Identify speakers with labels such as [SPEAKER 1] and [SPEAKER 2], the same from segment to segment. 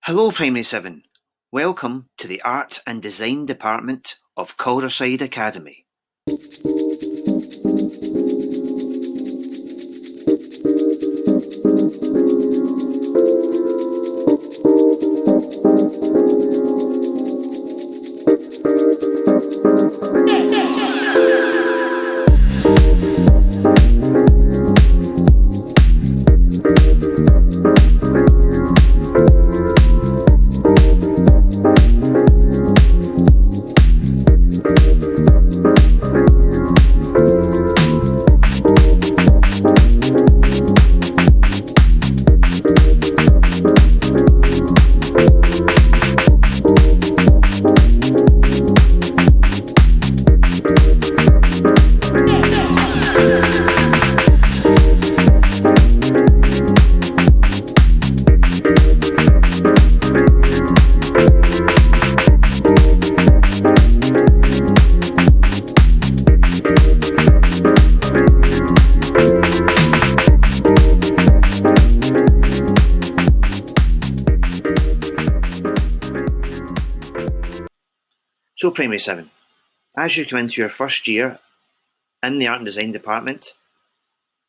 [SPEAKER 1] Hello Primary 7, welcome to the Art and Design Department of Calderside Academy. So Primary 7, as you come into your first year in the Art and Design Department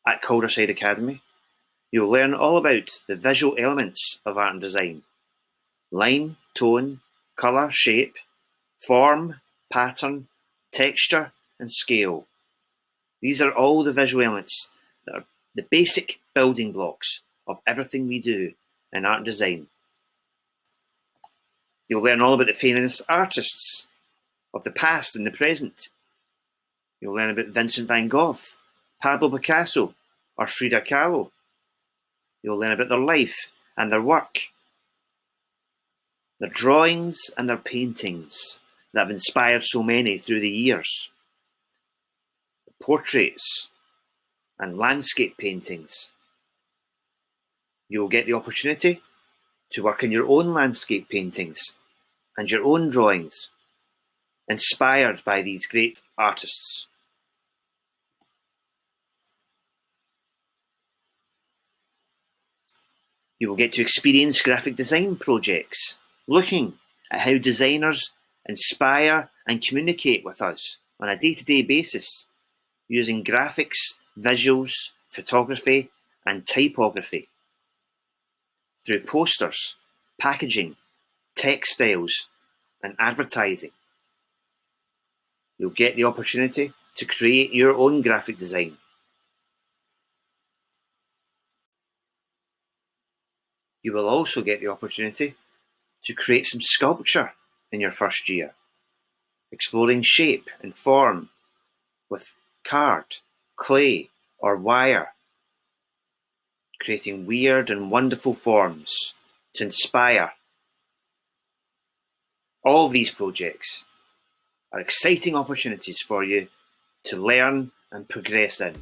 [SPEAKER 1] at Calderside Academy, you'll learn all about the visual elements of art and design: line, tone, colour, shape, form, pattern, texture and scale. These are all the visual elements that are the basic building blocks of everything we do in art and design. You'll learn all about the famous artists of the past and the present. You'll learn about Vincent van Gogh, Pablo Picasso, or Frida Kahlo. You'll learn about their life and their work, their drawings and their paintings that have inspired so many through the years. Portraits and landscape paintings. You will get the opportunity to work in your own landscape paintings and your own drawings, inspired by these great artists. You will get to experience graphic design projects, looking at how designers inspire and communicate with us on a day-to-day basis, using graphics, visuals, photography and typography, through posters, packaging, textiles and advertising. You'll get the opportunity to create your own graphic design. You will also get the opportunity to create some sculpture in your first year, exploring shape and form with card, clay or wire, creating weird and wonderful forms to inspire. All of these projects are exciting opportunities for you to learn and progress in.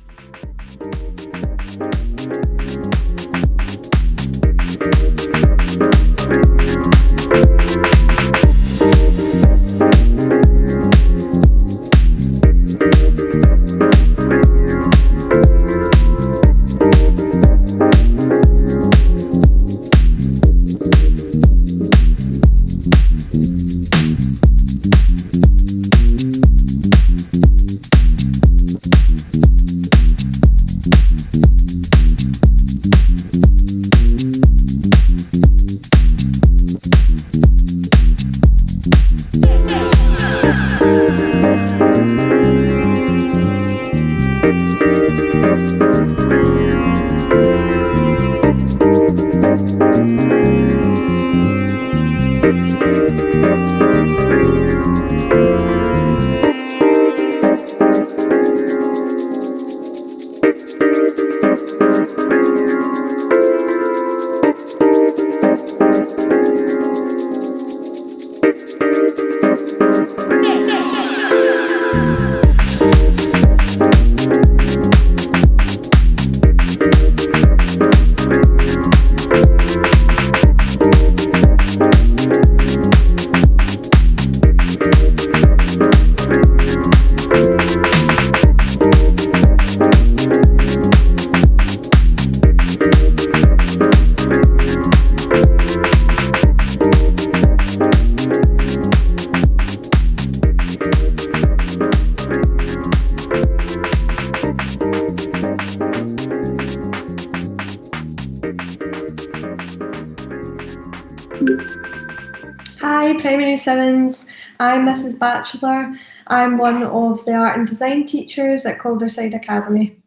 [SPEAKER 2] Hi Primary 7s, I'm Ms Batchelor. I'm one of the art and design teachers at Calderside Academy.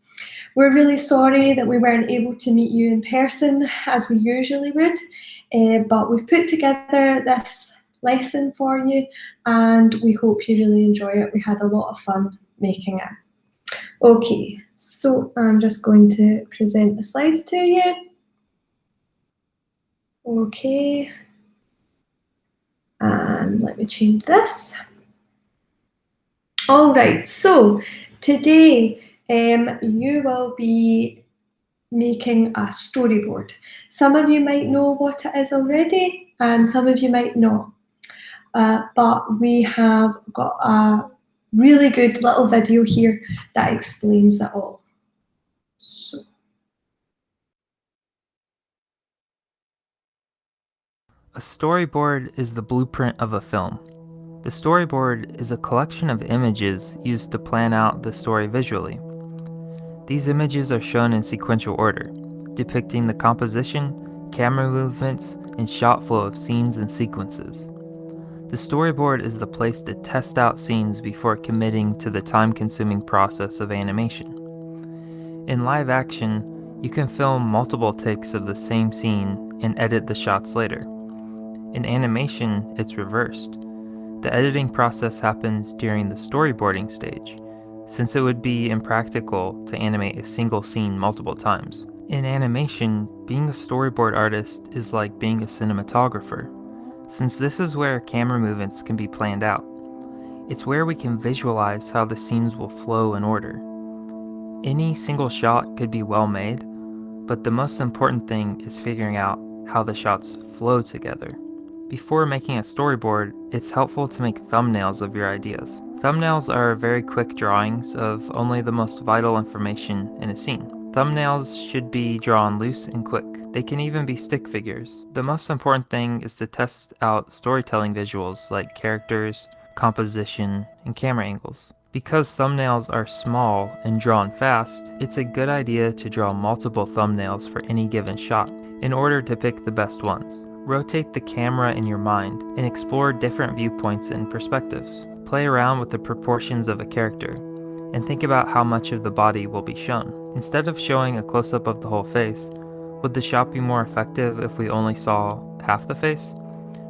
[SPEAKER 2] We're really sorry that we weren't able to meet you in person as we usually would, but we've put together this lesson for you and we hope you really enjoy it. We had a lot of fun making it. Okay, so I'm just going to present the slides to you. Okay, and let me change this. All right, so today you will be making a storyboard. Some of you might know what it is already, and some of you might not. But we have got a really good little video here that explains it all. So.
[SPEAKER 3] A storyboard is the blueprint of a film. The storyboard is a collection of images used to plan out the story visually. These images are shown in sequential order, depicting the composition, camera movements, and shot flow of scenes and sequences. The storyboard is the place to test out scenes before committing to the time-consuming process of animation. In live action, you can film multiple takes of the same scene and edit the shots later. In animation, it's reversed. The editing process happens during the storyboarding stage, since it would be impractical to animate a single scene multiple times. In animation, being a storyboard artist is like being a cinematographer, since this is where camera movements can be planned out. It's where we can visualize how the scenes will flow in order. Any single shot could be well made, but the most important thing is figuring out how the shots flow together. Before making a storyboard, it's helpful to make thumbnails of your ideas. Thumbnails are very quick drawings of only the most vital information in a scene. Thumbnails should be drawn loose and quick. They can even be stick figures. The most important thing is to test out storytelling visuals like characters, composition, and camera angles. Because thumbnails are small and drawn fast, it's a good idea to draw multiple thumbnails for any given shot in order to pick the best ones. Rotate the camera in your mind and explore different viewpoints and perspectives. Play around with the proportions of a character and think about how much of the body will be shown. Instead of showing a close-up of the whole face, would the shot be more effective if we only saw half the face,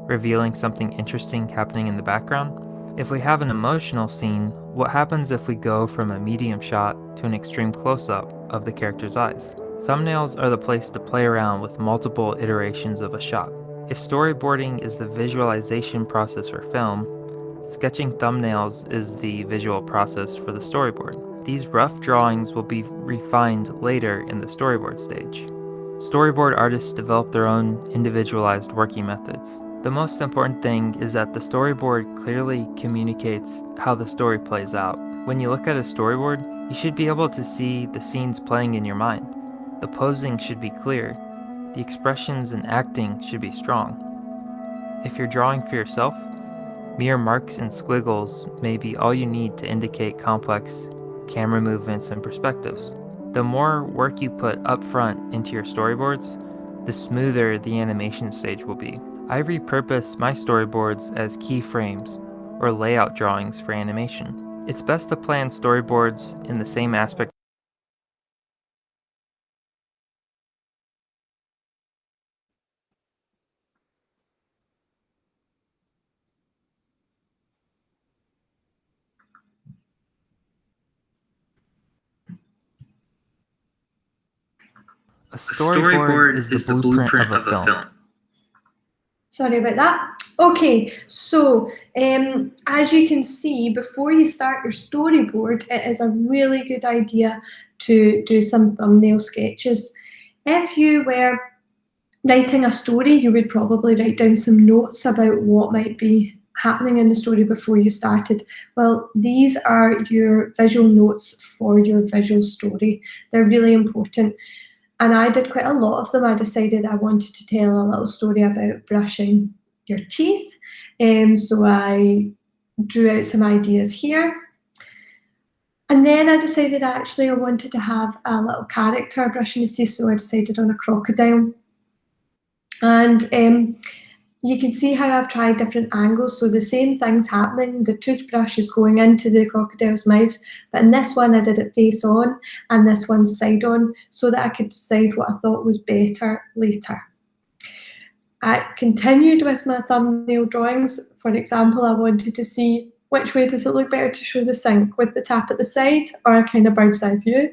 [SPEAKER 3] revealing something interesting happening in the background? If we have an emotional scene, what happens if we go from a medium shot to an extreme close-up of the character's eyes? Thumbnails are the place to play around with multiple iterations of a shot. If storyboarding is the visualization process for film, sketching thumbnails is the visual process for the storyboard. These rough drawings will be refined later in the storyboard stage. Storyboard artists develop their own individualized working methods. The most important thing is that the storyboard clearly communicates how the story plays out. When you look at a storyboard, you should be able to see the scenes playing in your mind. The posing should be clear. The expressions and acting should be strong. If you're drawing for yourself, mere marks and squiggles may be all you need to indicate complex camera movements and perspectives. The more work you put up front into your storyboards, the smoother the animation stage will be. I repurpose my storyboards as keyframes or layout drawings for animation. It's best to plan storyboards in the same aspect. A storyboard is the blueprint of a film.
[SPEAKER 2] Sorry about that. Okay, so as you can see, before you start your storyboard, it is a really good idea to do some thumbnail sketches. If you were writing a story, you would probably write down some notes about what might be happening in the story before you started. Well, these are your visual notes for your visual story. They're really important. And I did quite a lot of them. I decided I wanted to tell a little story about brushing your teeth. So I drew out some ideas here. And then I decided actually I wanted to have a little character brushing his teeth, so I decided on a crocodile. And you can see how I've tried different angles, so the same thing's happening. The toothbrush is going into the crocodile's mouth, but in this one I did it face on and this one's side on, so that I could decide what I thought was better later. I continued with my thumbnail drawings. For example, I wanted to see which way does it look better to show the sink, with the tap at the side or a kind of bird's eye view.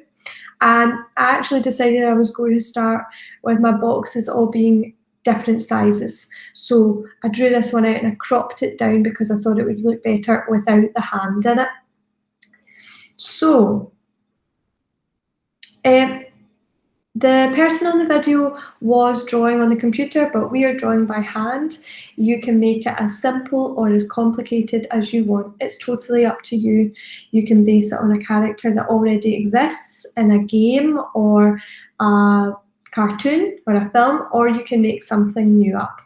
[SPEAKER 2] And I actually decided I was going to start with my boxes all being different sizes. So I drew this one out and I cropped it down because I thought it would look better without the hand in it. So the person on the video was drawing on the computer, but we are drawing by hand. You can make it as simple or as complicated as you want. It's totally up to you. You can base it on a character that already exists in a game or a cartoon or a film, or you can make something new up.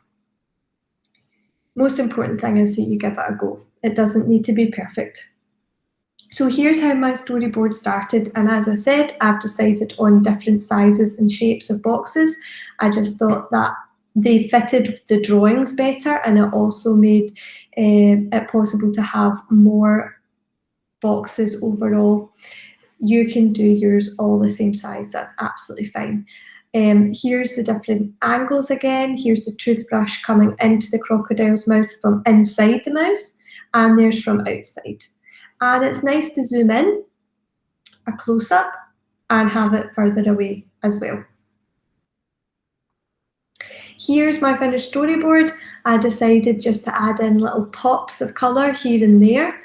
[SPEAKER 2] Most important thing is that you give it a go. It doesn't need to be perfect. So here's how my storyboard started, and as I said, I've decided on different sizes and shapes of boxes. I just thought that they fitted the drawings better, and it also made it possible to have more boxes overall. You can do yours all the same size, that's absolutely fine. Here's the different angles again. Here's the toothbrush coming into the crocodile's mouth from inside the mouth, and there's from outside. And it's nice to zoom in, a close-up, and have it further away as well. Here's my finished storyboard. I decided just to add in little pops of colour here and there.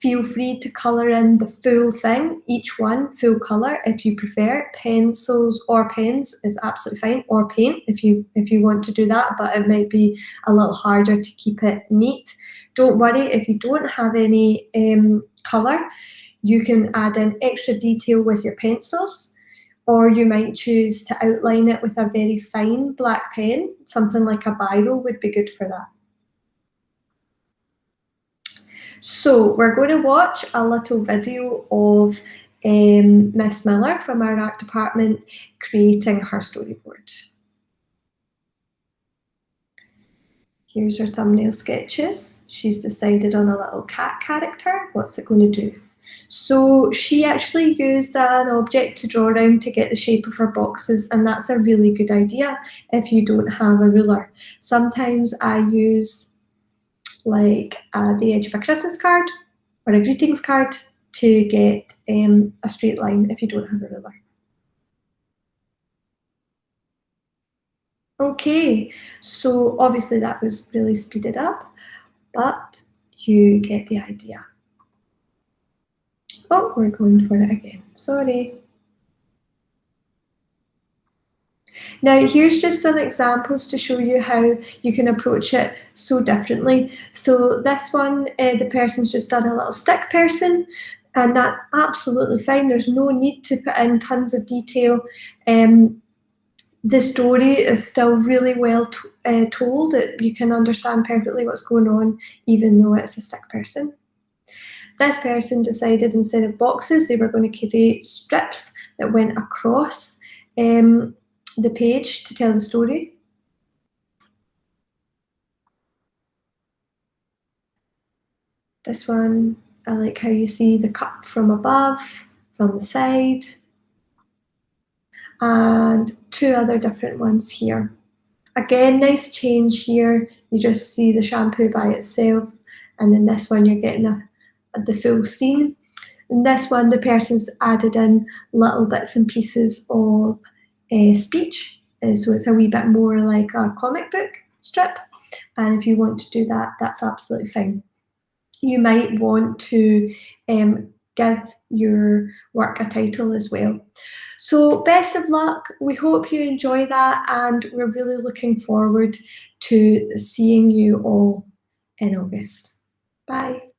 [SPEAKER 2] Feel free to colour in the full thing, each one full colour if you prefer. Pencils or pens is absolutely fine, or paint if you want to do that, but it might be a little harder to keep it neat. Don't worry if you don't have any colour, you can add in extra detail with your pencils, or you might choose to outline it with a very fine black pen. Something like a biro would be good for that. So we're going to watch a little video of Ms Miller from our art department creating her storyboard. Here's her thumbnail sketches. She's decided on a little cat character. What's it going to do? So she actually used an object to draw around to get the shape of her boxes, and that's a really good idea if you don't have a ruler. Sometimes I use like the edge of a Christmas card or a greetings card to get a straight line if you don't have a ruler. Okay, so obviously that was really speeded up, but you get the idea. Oh, we're going for it again, sorry. Now here's just some examples to show you how you can approach it so differently. So this one, the person's just done a little stick person, and that's absolutely fine. There's no need to put in tons of detail. The story is still really well told. You can understand perfectly what's going on, even though it's a stick person. This person decided instead of boxes, they were going to create strips that went across the page to tell the story. This one, I like how you see the cup from above, from the side, and two other different ones here. Again, nice change here. You just see the shampoo by itself, and then this one you're getting the full scene. In this one, the person's added in little bits and pieces of speech, so it's a wee bit more like a comic book strip, and if you want to do that, that's absolutely fine. You might want to give your work a title as well. So best of luck. We hope you enjoy that, and we're really looking forward to seeing you all in August. Bye.